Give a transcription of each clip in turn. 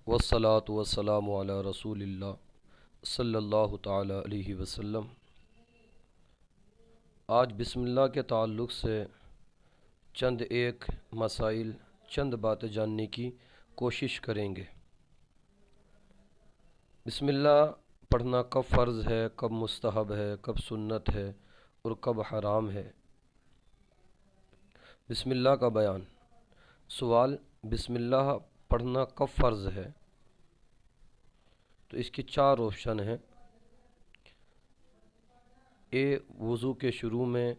वस्सलातु वस्सलामु अला रसूलिल्लाह सल्लल्लाहु ताला अलैहि वसल्लम। आज बिस्मिल्लाह के ताल्लुक़ से चंद एक मसाइल, चंद बातें जानने की कोशिश करेंगे। बिस्मिल्लाह पढ़ना कब फ़र्ज़ है, कब मुस्तहब है, कब सुन्नत है और कब हराम है। बिस्मिल्लाह का बयान। सवाल, बिस्मिल्लाह पढ़ना कब फ़र्ज़ है? तो इसके चार ऑप्शन हैं। ए, वज़ू के शुरू में,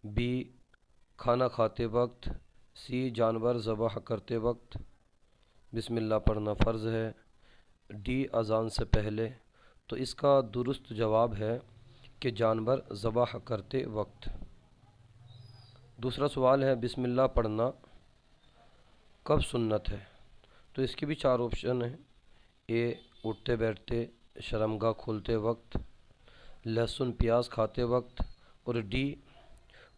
बी, खाना खाते वक्त, सी, जानवर ज़बह करते वक्त बिस्मिल्लाह पढ़ना फ़र्ज़ है, डी, अज़ान से पहले। तो इसका दुरुस्त जवाब है कि जानवर ज़बह करते वक्त। दूसरा सवाल है, बिस्मिल्लाह पढ़ना कब सुन्नत है? तो इसके भी चार ऑप्शन हैं। ए, उठते बैठते, शर्मगाह खोलते वक्त, लहसुन प्याज खाते वक्त, और डी,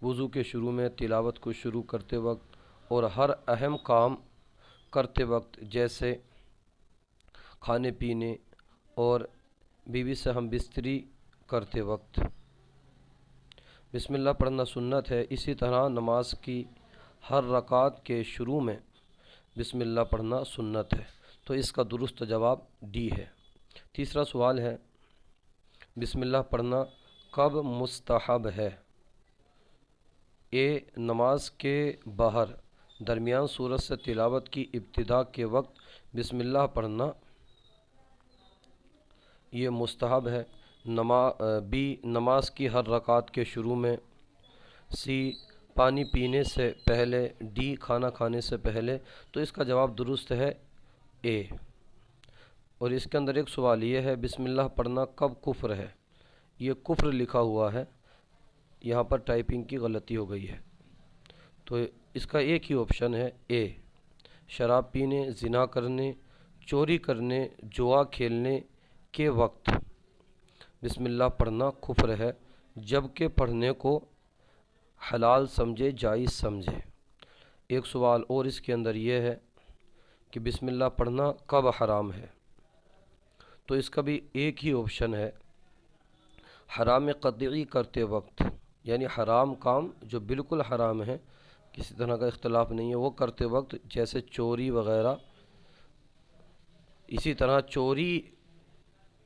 वज़ू के शुरू में, तिलावत को शुरू करते वक्त और हर अहम काम करते वक्त, जैसे खाने पीने और बीवी से हम बिस्तरी करते वक्त। बिस्मिल्लाह पढ़ना सुन्नत है। इसी तरह नमाज की हर रकात के शुरू में बिस्मिल्लाह पढ़ना सुन्नत है। तो इसका दुरुस्त जवाब डी है। तीसरा सवाल है, बिस्मिल्लाह पढ़ना कब मुस्तहब है? ए, नमाज के बाहर दरमियान सूरत से तिलावत की इब्तिदा के वक्त बिस्मिल्लाह पढ़ना ये मुस्तहब है। बी, नमाज की हर रकात के शुरू में, सी, पानी पीने से पहले, डी, खाना खाने से पहले। तो इसका जवाब दुरुस्त है ए। और इसके अंदर एक सवाल ये है, बिस्मिल्लाह पढ़ना कब कुफ्र है? ये कुफ्र लिखा हुआ है, यहाँ पर टाइपिंग की गलती हो गई है। तो इसका एक ही ऑप्शन है ए, शराब पीने, ज़िना करने, चोरी करने, जुआ खेलने के वक्त बिस्मिल्लाह पढ़ना कुफ्र है, जबकि पढ़ने को हलाल समझे, जायज़ समझे। एक सवाल और इसके अंदर ये है कि बिस्मिल्लाह पढ़ना कब हराम है? तो इसका भी एक ही ऑप्शन है, हराम क़तई करते वक्त, यानी हराम काम जो बिल्कुल हराम है, किसी तरह का इख्तलाफ नहीं है, वो करते वक्त, जैसे चोरी वग़ैरह। इसी तरह चोरी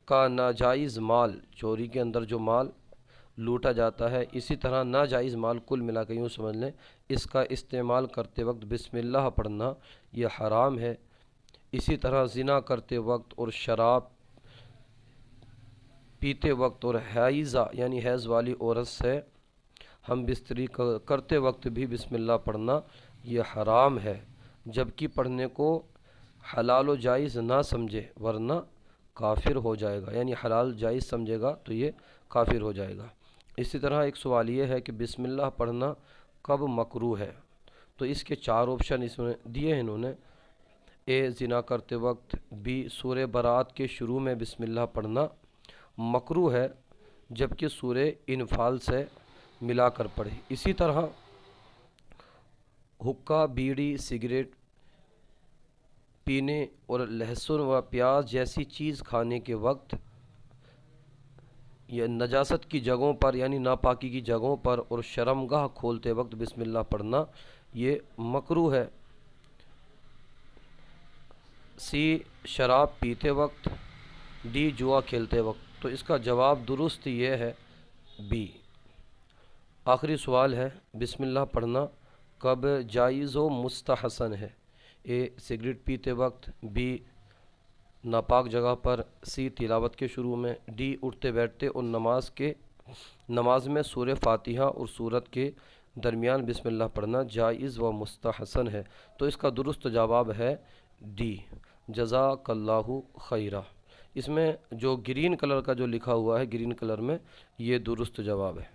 का नाजायज़ माल, चोरी के अंदर जो माल लूटा जाता है, इसी तरह नाजायज़ माल, कुल मिला के यूँ समझ लें, इसका इस्तेमाल करते वक्त बिस्मिल्लाह पढ़ना यह हराम है। इसी तरह ज़िना करते वक्त और शराब पीते वक्त और हाइज़ा यानी हैज़ वाली औरत से हम बिस्तरी करते वक्त भी बिस्मिल्लाह पढ़ना यह हराम है, जबकि पढ़ने को हलाल व जायज़ ना समझे, वरना काफिर हो जाएगा। यानी हलाल जायज़ समझेगा तो ये काफिर हो जाएगा। इसी तरह एक सवाल ये है कि बिस्मिल्लाह पढ़ना कब मकरूह है? तो इसके चार ऑप्शन इसमें दिए हैं इन्होंने। ए, ज़िना करते वक्त, बी, सूरह बरात के शुरू में बिस्मिल्लाह पढ़ना मकरूह है, जबकि सूरह इनफाल से मिलाकर पढ़े। इसी तरह हुक्का, बीड़ी, सिगरेट पीने और लहसुन व प्याज जैसी चीज़ खाने के वक्त, यह नजासत की जगहों पर यानी नापाकी की जगहों पर और शर्मगाह खोलते वक्त बिस्मिल्लाह पढ़ना ये मकरूह है। सी, शराब पीते वक्त, डी, जुआ खेलते वक्त। तो इसका जवाब दुरुस्त ये है बी। आखिरी सवाल है, बिस्मिल्लाह पढ़ना कब जायज़ व मुस्तहसन है? ए, सिगरेट पीते वक्त, बी, नापाक जगह पर, सी, तिलावत के शुरू में, डी, उठते बैठते और नमाज में सूरह फातिहा और सूरत के दरमियान बिस्मिल्लाह पढ़ना जायज़ व मुस्तहसन है। तो इसका दुरुस्त जवाब है डी, जज़ाकल्लाहु खैरा। इसमें जो ग्रीन कलर का जो लिखा हुआ है, ग्रीन कलर में, ये दुरुस्त जवाब है।